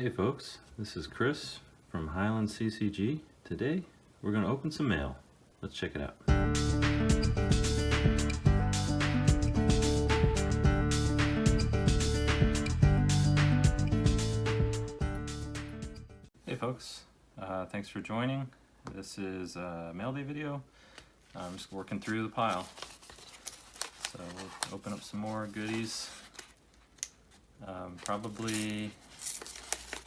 Hey folks, this is Chris from Highland CCG. Today we're going to open some mail. Let's check it out. Hey folks, thanks for joining. This is a mail day video. I'm just working through the pile. So we'll open up some more goodies. Probably,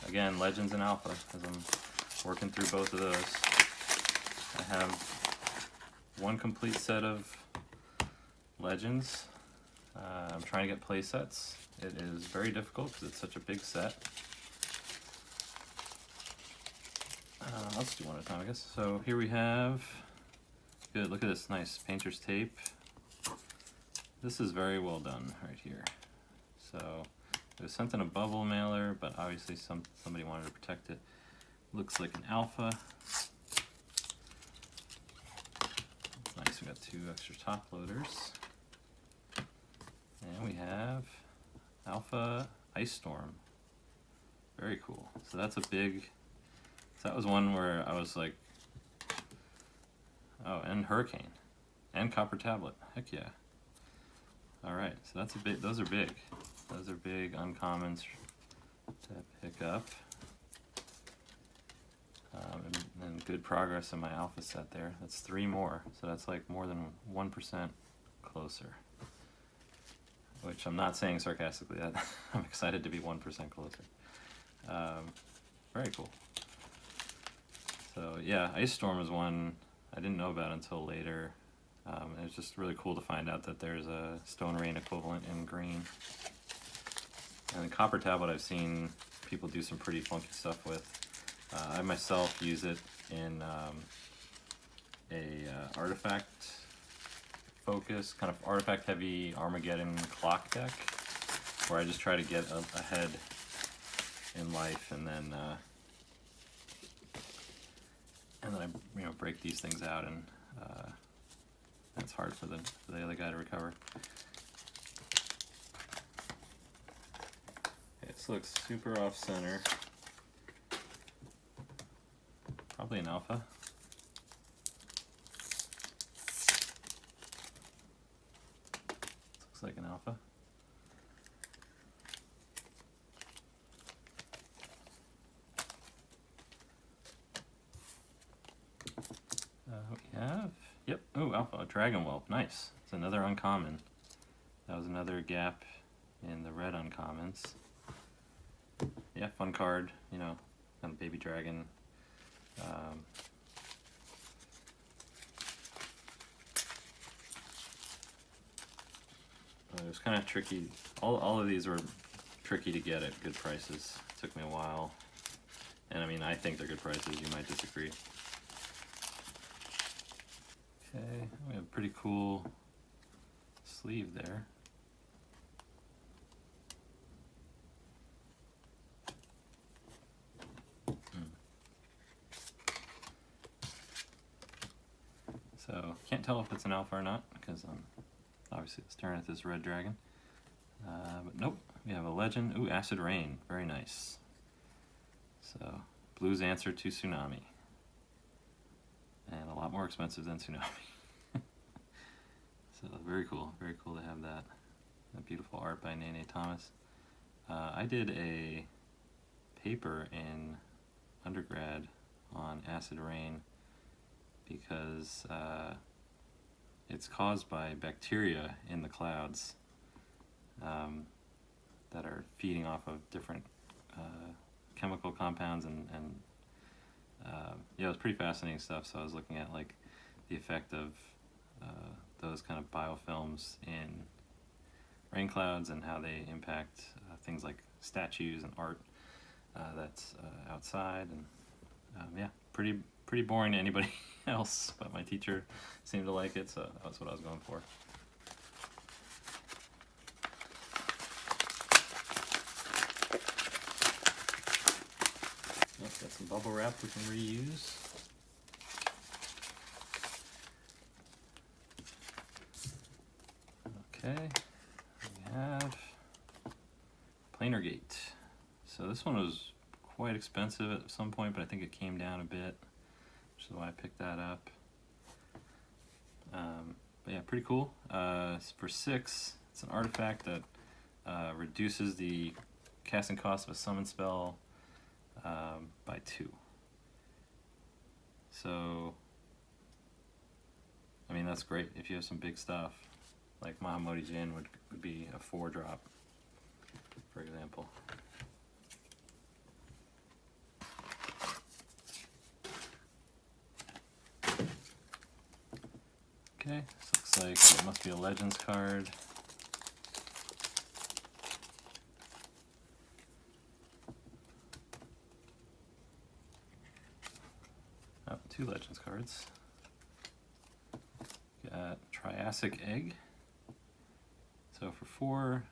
again, Legends and Alpha, as I'm working through both of those. I have one complete set of Legends. I'm trying to get play sets. It is very difficult because it's such a big set. Let's do one at a time, I guess. So here we have, good, look at this nice painter's tape. This is very well done right here. So it was sent in a bubble mailer, but obviously somebody wanted to protect it. Looks like an Alpha. Nice, we got 2 extra top loaders. And we have Alpha Ice Storm. Very cool. So that's a big, so that was one where I was like, oh, and Hurricane. And Copper Tablet. Heck yeah. Alright, so that's a big, those are big. Those are big uncommons to pick up. And good progress in my Alpha set there. That's 3 more, so that's like more than 1% closer. Which I'm not saying sarcastically, I'm excited to be 1% closer. Very cool. So yeah, Ice Storm is one I didn't know about until later. It's just really cool to find out that there's a Stone Rain equivalent in green. And the Copper Tablet I've seen people do some pretty funky stuff with. I myself use it in a artifact focus, kind of artifact heavy Armageddon clock deck, where I just try to get ahead in life, and then I break these things out, and it's hard for the other guy to recover. Okay, this looks super off center. Probably an Alpha. Looks like an Alpha. We have, yep, oh, Alpha, Dragon Whelp, nice. It's another uncommon. That was another gap in the red uncommons. Yeah, fun card, you know, kind of baby dragon. It was kind of tricky. All of these were tricky to get at good prices. It took me a while. And I mean, I think they're good prices. You might disagree. Okay, we have a pretty cool sleeve there. So, can't tell if it's an Alpha or not, because obviously it's staring at this red dragon. But nope, we have a Legend. Ooh, Acid Rain, very nice. So, Blue's answer to Tsunami. And a lot more expensive than Tsunami. So, very cool to have that. That beautiful art by Nene Thomas. I did a paper in undergrad on Acid Rain because it's caused by bacteria in the clouds that are feeding off of different chemical compounds, and yeah, it was pretty fascinating stuff. So I was looking at like the effect of those kind of biofilms in rain clouds and how they impact things like statues and art that's outside, and yeah, pretty boring to anybody else, but my teacher seemed to like it, so that's what I was going for. Got some bubble wrap we can reuse. Okay, we have Planar Gate. So this one was quite expensive at some point, but I think it came down a bit, which is why I picked that up. But yeah, pretty cool. For 6, it's an artifact that reduces the casting cost of a summon spell by 2. So, I mean, that's great if you have some big stuff. Like Mahamoti Jin would be a 4-drop, for example. Okay, this looks like it must be a Legends card. Oh, 2 Legends cards. Got Triassic Egg. So for 4,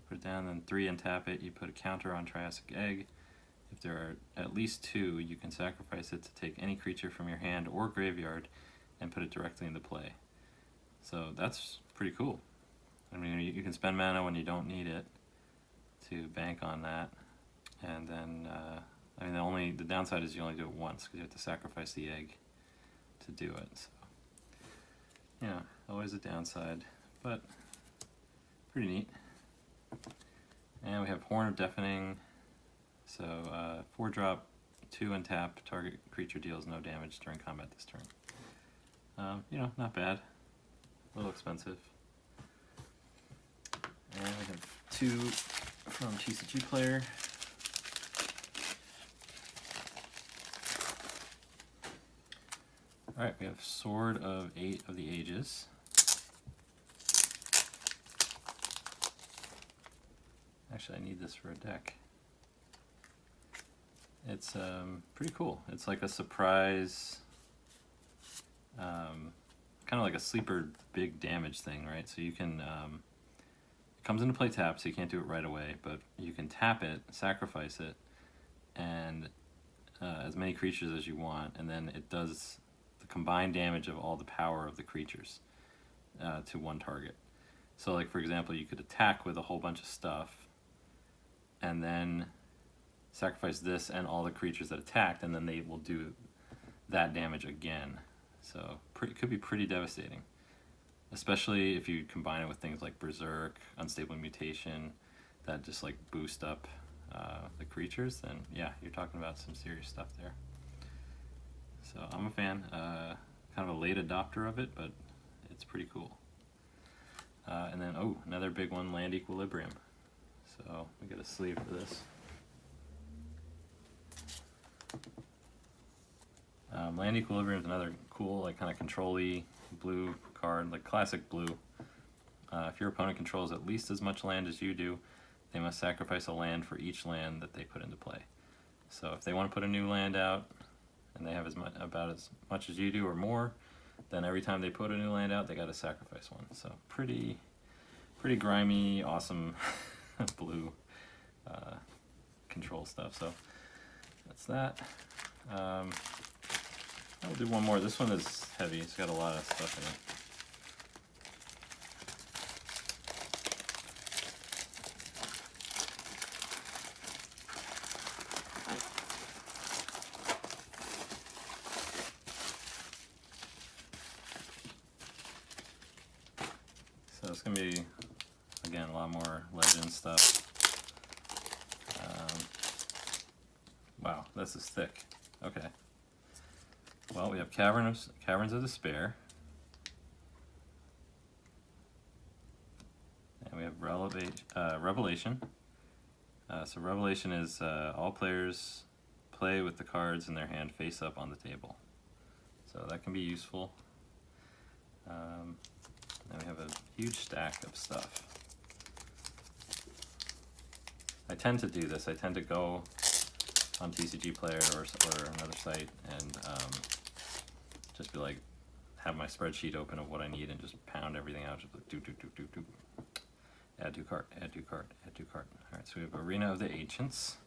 put it down, then 3 and tap it. You put a counter on Triassic Egg. If there are at least 2, you can sacrifice it to take any creature from your hand or graveyard and put it directly into play. So that's pretty cool. I mean, you can spend mana when you don't need it to bank on that. And then, I mean, the downside is you only do it once because you have to sacrifice the egg to do it. So, yeah, always a downside, but pretty neat. And we have Horn of Deafening. So 4-drop, 2 and tap, target creature deals no damage during combat this turn. You know, not bad. A little expensive. And we have 2 from TCG Player. Alright, we have Sword of 8 of the Ages. Actually, I need this for a deck. It's pretty cool. It's like a surprise, kind of like a sleeper big damage thing, right? So you can, it comes into play tapped, so you can't do it right away, but you can tap it, sacrifice it, and as many creatures as you want, and then it does the combined damage of all the power of the creatures to one target. So like, for example, you could attack with a whole bunch of stuff, and then sacrifice this and all the creatures that attacked, and then they will do that damage again. So it could be pretty devastating, especially if you combine it with things like Berserk, Unstable Mutation, that just like boost up the creatures. Then yeah, you're talking about some serious stuff there. So I'm a fan, kind of a late adopter of it, but it's pretty cool. And then, oh, another big one, Land Equilibrium. So we get a sleeve for this. Land Equilibrium is another cool, like kind of control-y blue card, like classic blue. If your opponent controls at least as much land as you do, they must sacrifice a land for each land that they put into play. So if they want to put a new land out, and they have about as much as you do or more, then every time they put a new land out, they got to sacrifice one. So pretty grimy, awesome blue control stuff. So that's that. I'll do one more. This one is heavy. It's got a lot of stuff in it. So it's going to be, again, a lot more legend stuff. Wow, this is thick. Okay. Well, we have Caverns of Despair. And we have Revelation. So Revelation is all players play with the cards in their hand face up on the table. So that can be useful. And we have a huge stack of stuff. I tend to do this. I tend to go on TCG Player or another site and just be like, have my spreadsheet open of what I need and just pound everything out. Just like do. Add 2 card, add 2 card, add 2 card. All right, so we have Arena of the Ancients.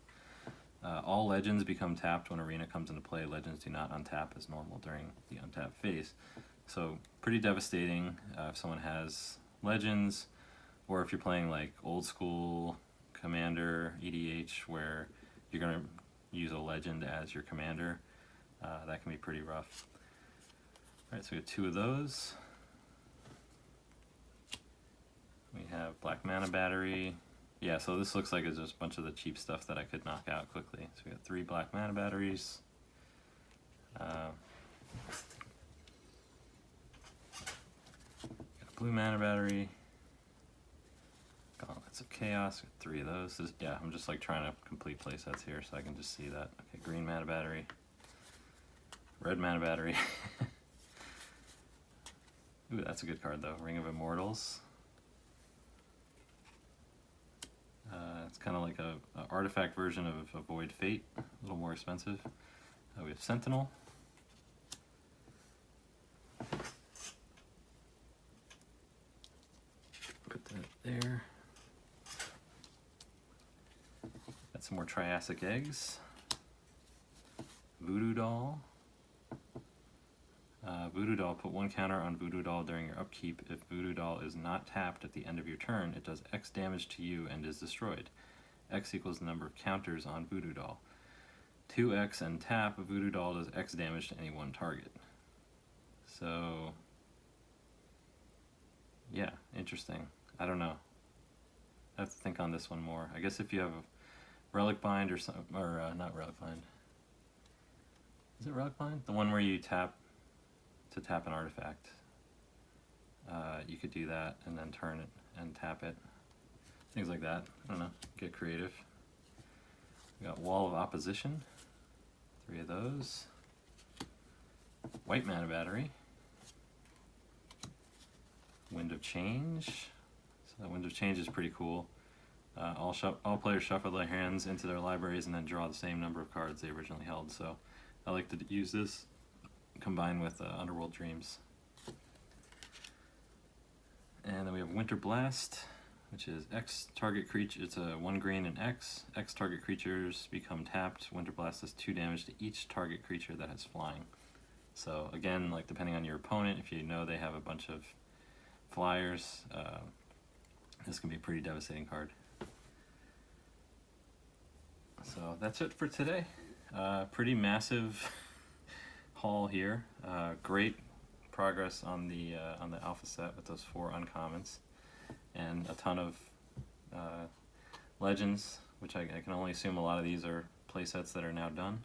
All legends become tapped when Arena comes into play. Legends do not untap as normal during the untap phase. So pretty devastating if someone has legends, or if you're playing like old school Commander, EDH, where you're going to use a legend as your commander. That can be pretty rough. Alright, so we have 2 of those. We have Black Mana Battery. Yeah, so this looks like it's just a bunch of the cheap stuff that I could knock out quickly. So we got 3 Black Mana Batteries. Got a Blue Mana Battery. Gauntlets of Chaos. Got 3 of those. Yeah, I'm just like trying to complete playsets here so I can just see that. Okay, Green Mana Battery. Red Mana Battery. Ooh, that's a good card though. Ring of Immortals. It's kind of like a artifact version of Void Fate, a little more expensive. We have Sentinel. Put that there. Got some more Triassic Eggs. Voodoo Doll. Voodoo Doll, put 1 counter on Voodoo Doll during your upkeep. If Voodoo Doll is not tapped at the end of your turn, it does X damage to you and is destroyed. X equals the number of counters on Voodoo Doll. 2X and tap, a Voodoo Doll does X damage to any one target. So, yeah, interesting. I don't know. I have to think on this one more. I guess if you have a Relic Bind or some, or not Relic Bind. Is it Relic Bind? The one where you tap to tap an artifact. You could do that and then turn it and tap it. Things like that. I don't know. Get creative. We got Wall of Opposition. 3 of those. White Mana Battery. Wind of Change. So that Wind of Change is pretty cool. All players shuffle their hands into their libraries and then draw the same number of cards they originally held. So I like to use this combined with Underworld Dreams. And then we have Winter Blast, which is X target creature. It's a 1 green and X. X target creatures become tapped. Winter Blast does 2 damage to each target creature that has flying. So again, like depending on your opponent, if you know they have a bunch of flyers, this can be a pretty devastating card. So that's it for today. Pretty massive haul here. Great progress on the alpha set with those 4 uncommons, and a ton of legends, which I can only assume a lot of these are playsets that are now done.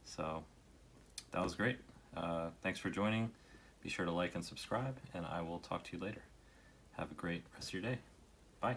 So that was great. Thanks for joining. Be sure to like and subscribe, and I will talk to you later. Have a great rest of your day. Bye.